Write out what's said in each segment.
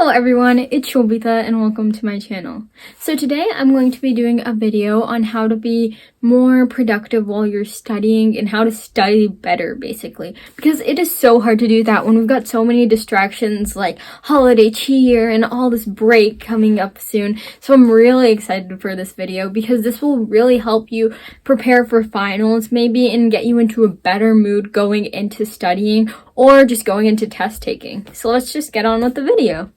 Hello everyone, it's Shobita and welcome to my channel. So today I'm going to be doing a video on how to be more productive while you're studying and how to study better basically. Because it is so hard to do that when we've got so many distractions like holiday cheer and all this break coming up soon. So I'm really excited for this video because this will really help you prepare for finals maybe and get you into a better mood going into studying or just going into test taking. So let's just get on with the video.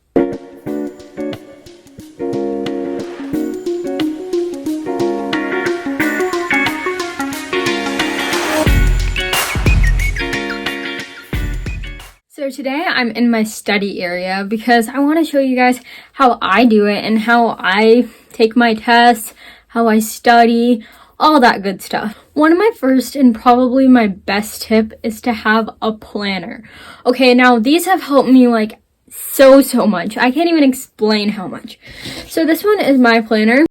So today I'm in my study area because I want to show you guys how I do it and how I take my tests, how I study, all that good stuff. One of my first and probably my best tip is to have a planner. Okay, now these have helped me like so much. I can't even explain how much. So this one is my planner.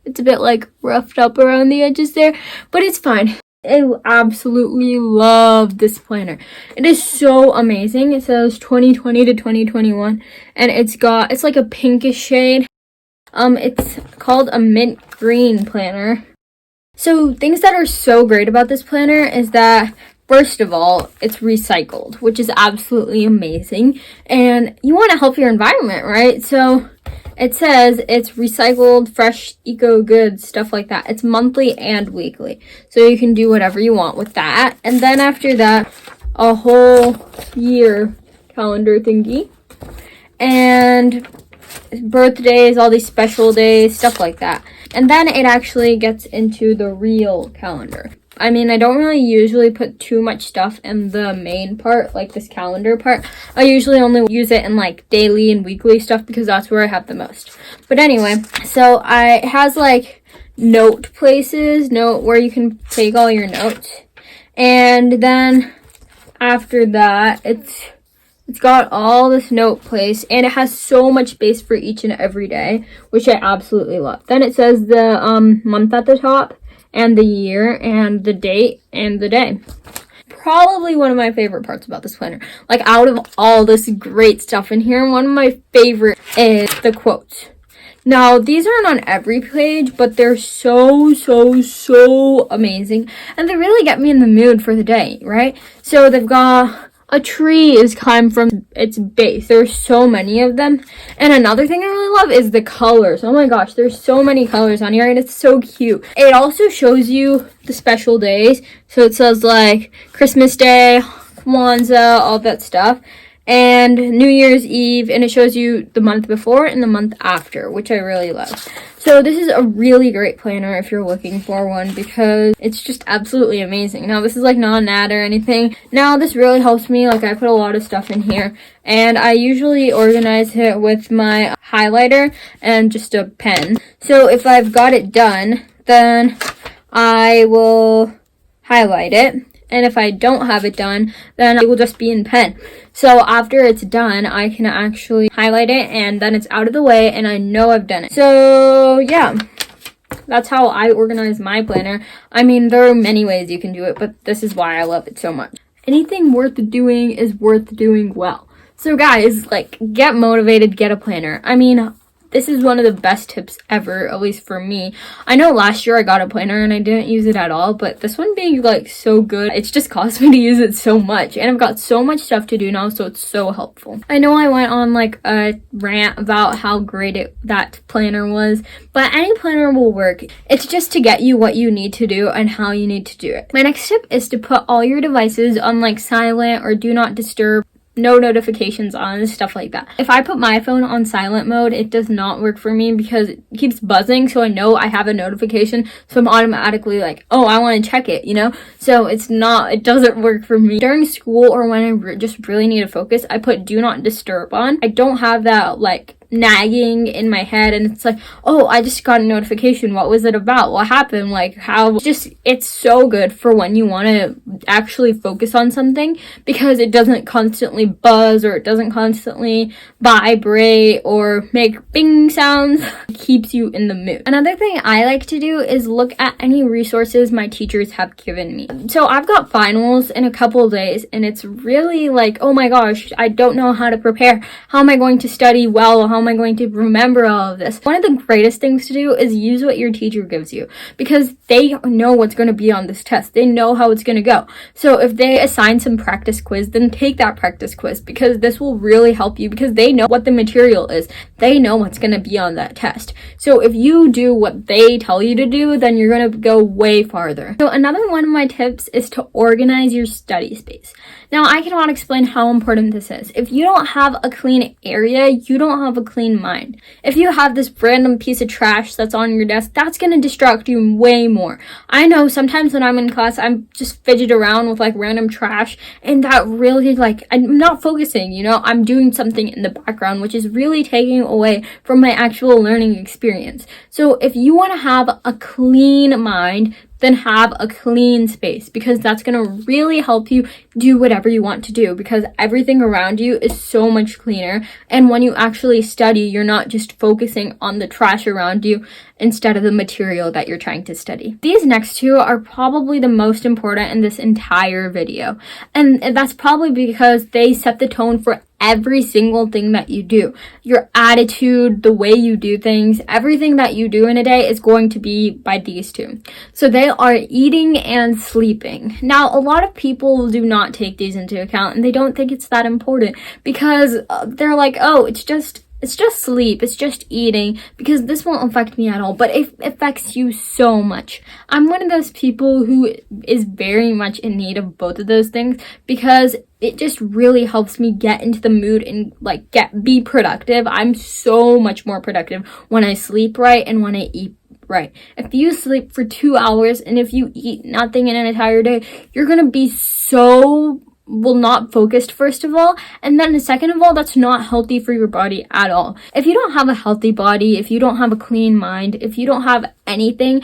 It's a bit like roughed up around the edges there, but it's fine. I absolutely love this planner. It is so amazing. It says 2020 to 2021 and it's like a pinkish shade. It's called a mint green planner. So things that are so great about this planner is that first of all, it's recycled, which is absolutely amazing. And you want to help your environment, right? So it says it's recycled, fresh, eco goods, stuff like that. It's monthly and weekly. So you can do whatever you want with that. And then after that, a whole year calendar thingy. And birthdays, all these special days, stuff like that. And then it actually gets into the real calendar. I mean, I don't really usually put too much stuff in the main part, like this calendar part. I usually only use it in like daily and weekly stuff because that's where I have the most. But anyway, so it has like note places, where you can take all your notes. And then after that, it's got all this note place and it has so much space for each and every day, which I absolutely love. Then it says the month at the top and the year and the date and the day. Probably one of my favorite parts about this planner. Like out of all this great stuff in here, one of my favorite is the quotes. Now, these aren't on every page, but they're so amazing. And they really get me in the mood for the day, right? So they've got a tree is climbed from its base. There's so many of them. And another thing I really love is the colors. Oh my gosh, there's so many colors on here and it's so cute. It also shows you the special days. So it says like Christmas Day, Kwanzaa, all that stuff. And New Year's Eve, and it shows you the month before and the month after, which I really love. So this is a really great planner if you're looking for one because it's just absolutely amazing. Now this is like not an ad or anything. Now this really helps me, like I put a lot of stuff in here and I usually organize it with my highlighter and just a pen. So if I've got it done, then I will highlight it. And if I don't have it done, then it will just be in pen. So after it's done, I can actually highlight it and then it's out of the way and I know I've done it. So yeah, that's how I organize my planner. I mean, there are many ways you can do it, but this is why I love it so much. Anything worth doing is worth doing well. So guys, like get motivated, get a planner. I mean, this is one of the best tips ever, at least for me. I know last year I got a planner and I didn't use it at all, but this one being like so good, it's just caused me to use it so much. And I've got so much stuff to do now, so it's so helpful. I know I went on like a rant about how great that planner was, but any planner will work. It's just to get you what you need to do and how you need to do it. My next tip is to put all your devices on like silent or do not disturb. No notifications on, stuff like that. If I put my phone on silent mode, it does not work for me because it keeps buzzing, so I know I have a notification, so I'm automatically like, oh, I want to check it, you know? So it doesn't work for me. During school or when I just really need to focus, I put do not disturb on. I don't have that like nagging in my head, and it's like, oh, I just got a notification. What was it about? What happened? Like, how? Just, it's so good for when you want to actually focus on something, because it doesn't constantly buzz, or it doesn't constantly vibrate or make bing sounds. It keeps you in the mood. Another thing I like to do is look at any resources my teachers have given me. So I've got finals in a couple of days, and it's really like, oh my gosh, I don't know how to prepare. How am I going to study well? How am I going to remember all of this? One of the greatest things to do is use what your teacher gives you, because they know what's going to be on this test. They know how it's going to go. So if they assign some practice quiz, then take that practice quiz, because this will really help you, because they know what the material is. They know what's going to be on that test. So if you do what they tell you to do, then you're going to go way farther. So another one of my tips is to organize your study space. Now, I cannot explain how important this is. If you don't have a clean area, you don't have a clean mind. If you have this random piece of trash that's on your desk, that's going to distract you way more. I know sometimes when I'm in class, I'm just fidget around with like random trash, and that really, like, I'm not focusing, you know, I'm doing something in the background, which is really taking away from my actual learning experience. So if you want to have a clean mind, then have a clean space, because that's going to really help you do whatever you want to do, because everything around you is so much cleaner. And when you actually study, you're not just focusing on the trash around you instead of the material that you're trying to study. These next two are probably the most important in this entire video. And that's probably because they set the tone for every single thing that you do. Your attitude, the way you do things, everything that you do in a day is going to be by these two. So they are eating and sleeping. Now, a lot of people do not take these into account, and they don't think it's that important, because they're like, oh, it's just sleep, it's just eating, because this won't affect me at all. But it affects you so much. I'm one of those people who is very much in need of both of those things, because it just really helps me get into the mood and like be productive. I'm so much more productive when I sleep right and when I eat right. If you sleep for 2 hours and if you eat nothing in an entire day, you're gonna be so not focused, first of all, and then second of all, that's not healthy for your body at all. If you don't have a healthy body, if you don't have a clean mind, if you don't have anything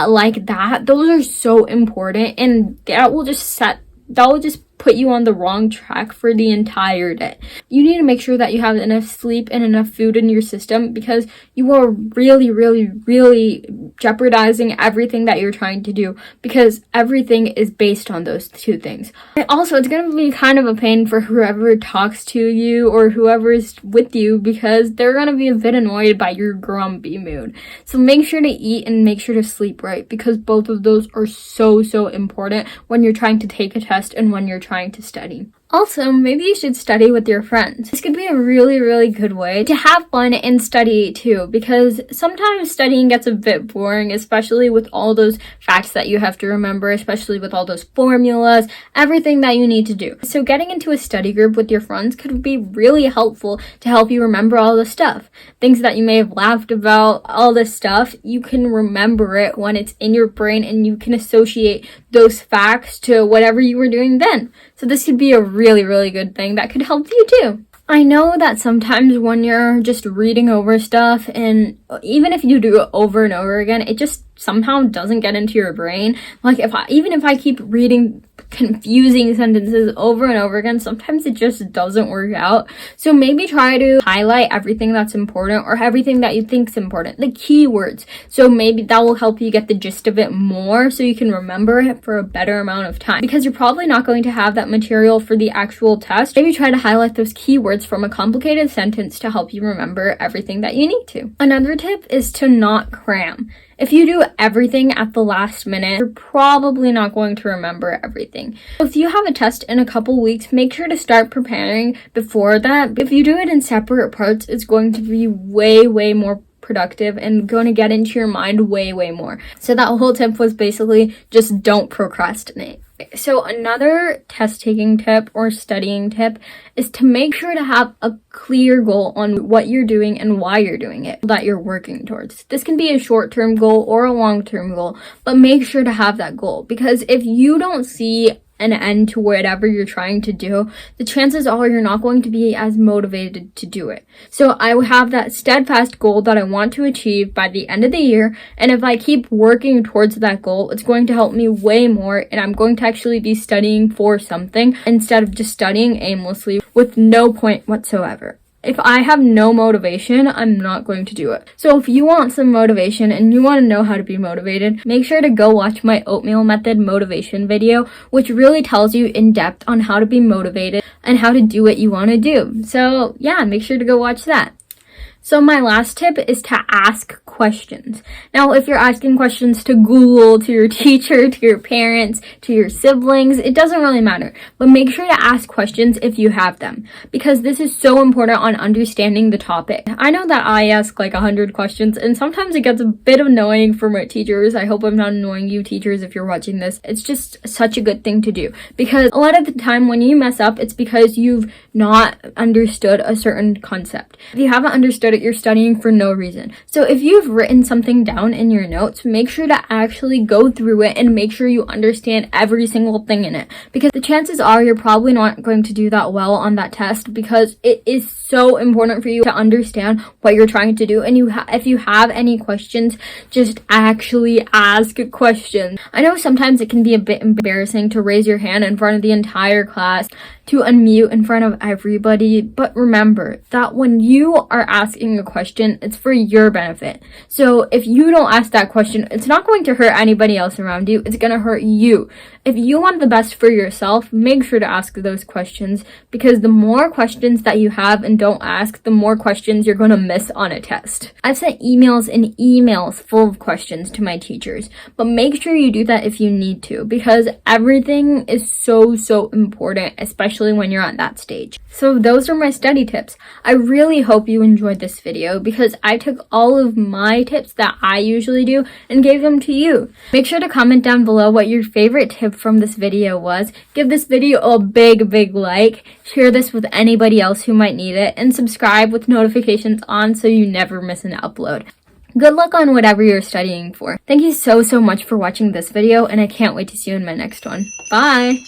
like that, those are so important, and that will just put you on the wrong track for the entire day. You need to make sure that you have enough sleep and enough food in your system, because you are really, really, really jeopardizing everything that you're trying to do, because everything is based on those two things. And also, it's going to be kind of a pain for whoever talks to you or whoever is with you, because they're going to be a bit annoyed by your grumpy mood. So make sure to eat and make sure to sleep right, because both of those are so, so important when you're trying to take a test and when you're trying to study. Also, maybe you should study with your friends. This could be a really, really good way to have fun and study too, because sometimes studying gets a bit boring, especially with all those facts that you have to remember, especially with all those formulas, everything that you need to do. So getting into a study group with your friends could be really helpful to help you remember all the stuff. Things that you may have laughed about, all this stuff, you can remember it when it's in your brain, and you can associate those facts to whatever you were doing then. So this could be a really, really good thing that could help you too. I know that sometimes when you're just reading over stuff, and even if you do it over and over again, it just somehow doesn't get into your brain. Like if I keep reading confusing sentences over and over again, sometimes it just doesn't work out. So maybe try to highlight everything that's important, or everything that you think is important, the keywords. So maybe that will help you get the gist of it more, so you can remember it for a better amount of time, because you're probably not going to have that material for the actual test. Maybe try to highlight those keywords from a complicated sentence to help you remember everything that you need to. Another tip is to not cram. If you do everything at the last minute, you're probably not going to remember everything. If you have a test in a couple weeks, make sure to start preparing before that. If you do it in separate parts, it's going to be way, way more productive and going to get into your mind way, way more. So that whole tip was basically just don't procrastinate. So another test taking tip or studying tip is to make sure to have a clear goal on what you're doing and why you're doing it, that you're working towards. This can be a short-term goal or a long-term goal, but make sure to have that goal, because if you don't see an end to whatever you're trying to do, the chances are you're not going to be as motivated to do it. So I have that steadfast goal that I want to achieve by the end of the year, and if I keep working towards that goal, it's going to help me way more, and I'm going to actually be studying for something instead of just studying aimlessly with no point whatsoever. If I have no motivation, I'm not going to do it. So if you want some motivation and you want to know how to be motivated, make sure to go watch my oatmeal method motivation video, which really tells you in depth on how to be motivated and how to do what you want to do. So yeah, make sure to go watch that. So my last tip is to ask questions. Now, if you're asking questions to Google, to your teacher, to your parents, to your siblings, it doesn't really matter. But make sure to ask questions if you have them, because this is so important on understanding the topic. I know that I ask like 100 questions, and sometimes it gets a bit annoying for my teachers. I hope I'm not annoying you teachers if you're watching this. It's just such a good thing to do, because a lot of the time when you mess up, it's because you've not understood a certain concept. If you haven't understood it, you're studying for no reason. So if you've written something down in your notes, make sure to actually go through it and make sure you understand every single thing in it, because the chances are you're probably not going to do that well on that test, because it is so important for you to understand what you're trying to do. And if you have any questions, just actually ask questions. I know sometimes it can be a bit embarrassing to raise your hand in front of the entire class, to unmute in front of everybody, but remember that when you are asking a question, it's for your benefit. So if you don't ask that question, it's not going to hurt anybody else around you, it's going to hurt you. If you want the best for yourself, make sure to ask those questions, because the more questions that you have and don't ask, the more questions you're going to miss on a test. I've sent emails and emails full of questions to my teachers, but make sure you do that if you need to, because everything is so important, especially when you're at that stage. So those are my study tips. I really hope you enjoyed this video, because I took all of my tips that I usually do and gave them to you. Make sure to comment down below what your favorite tip from this video was. Give this video a big like. Share this with anybody else who might need it, and subscribe with notifications on so you never miss an upload. Good luck on whatever you're studying for. Thank you so much for watching this video, and I can't wait to see you in my next one. Bye!